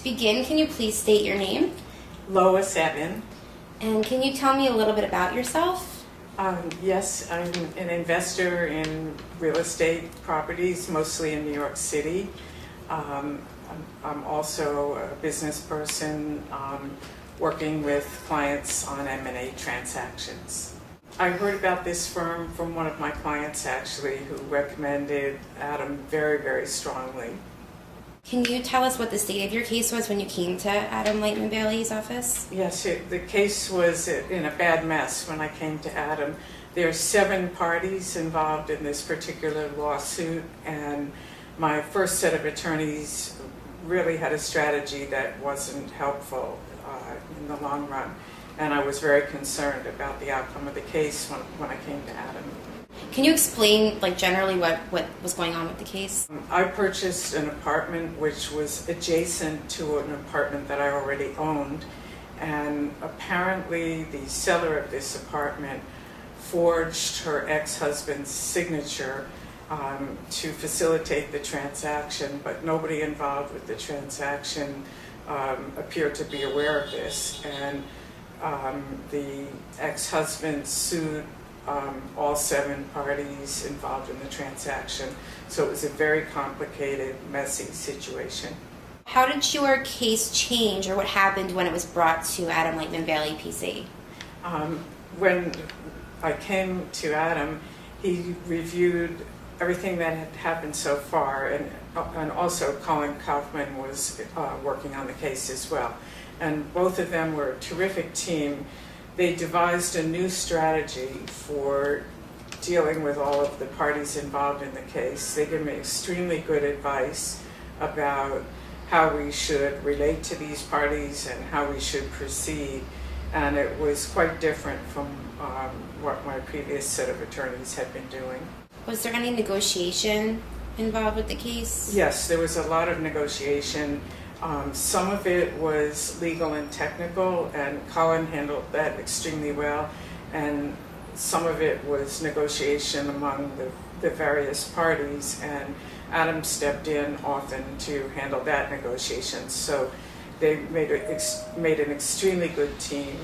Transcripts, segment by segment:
begin, can you please state your name? Lois. And can you tell me a little bit about yourself? Yes, I'm an investor in real estate properties, mostly in New York City. I'm also a business person working with clients on M&A transactions. I heard about this firm from one of my clients, actually, who recommended Adam very, very strongly. Can you tell us what the state of your case was when you came to Adam Leitman Bailey's office? Yes, the case was in a bad mess when I came to Adam. There are 7 parties involved in this particular lawsuit, and my first set of attorneys really had a strategy that wasn't helpful in the long run, and I was very concerned about the outcome of the case when I came to Adam. Can you explain, generally what was going on with the case? I purchased an apartment which was adjacent to an apartment that I already owned, and apparently the seller of this apartment forged her ex-husband's signature to facilitate the transaction, but nobody involved with the transaction appeared to be aware of this, and the ex-husband sued all 7 parties involved in the transaction. So it was a very complicated, messy situation. How did your case change, or what happened when it was brought to Adam Leitman Bailey, PC? When I came to Adam, he reviewed everything that had happened so far, and also Colin Kaufman was working on the case as well. And both of them were a terrific team. They devised a new strategy for dealing with all of the parties involved in the case. They gave me extremely good advice about how we should relate to these parties and how we should proceed. And it was quite different from what my previous set of attorneys had been doing. Was there any negotiation involved with the case? Yes, there was a lot of negotiation. Some of it was legal and technical, and Colin handled that extremely well, and some of it was negotiation among the various parties, and Adam stepped in often to handle that negotiation. So they made an extremely good team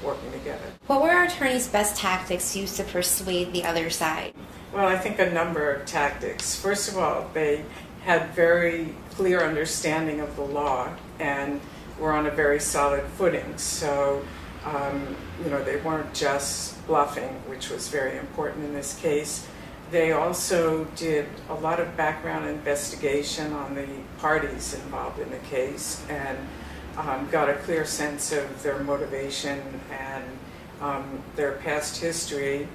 working together. What were our attorneys' best tactics used to persuade the other side? Well, I think a number of tactics. First of all, they had very clear understanding of the law and were on a very solid footing. So, they weren't just bluffing, which was very important in this case. They also did a lot of background investigation on the parties involved in the case and got a clear sense of their motivation and their past history.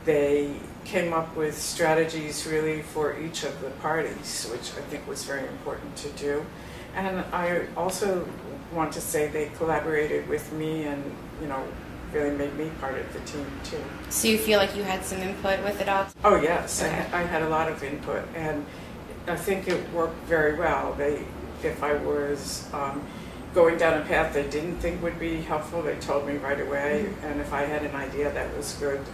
They came up with strategies really for each of the parties, which I think was very important to do. And I also want to say they collaborated with me and, really made me part of the team too. So you feel like you had some input with it all? Oh yes, Okay. I had a lot of input, and I think it worked very well. If I was going down a path they didn't think would be helpful, they told me right away, and if I had an idea that was good,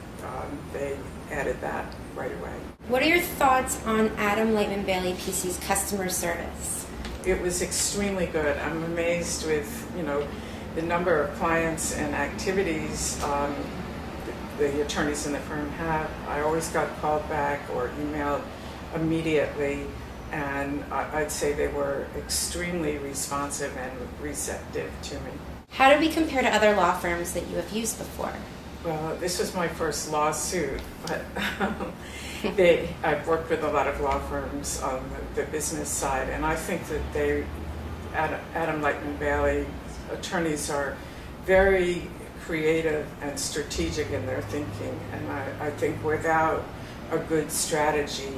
they added that right away. What are your thoughts on Adam Leitman Bailey PC's customer service? It was extremely good. I'm amazed with, the number of clients and activities the attorneys in the firm have. I always got called back or emailed immediately, and I'd say they were extremely responsive and receptive to me. How do we compare to other law firms that you have used before? Well, this was my first lawsuit, but I've worked with a lot of law firms on the business side, and I think that Adam Leitman Bailey attorneys are very creative and strategic in their thinking, and I think without a good strategy,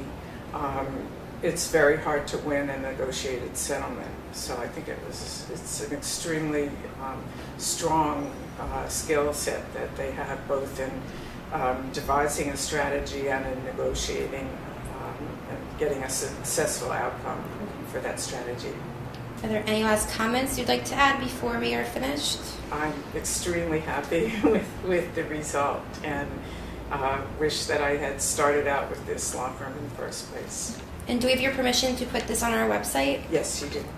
it's very hard to win a negotiated settlement. So I think it's an extremely strong skill set that they have both in devising a strategy and in negotiating and getting a successful outcome for that strategy. Are there any last comments you'd like to add before we are finished? I'm extremely happy with the result, and wish that I had started out with this law firm in the first place. And do we have your permission to put this on our website? Yes, you do.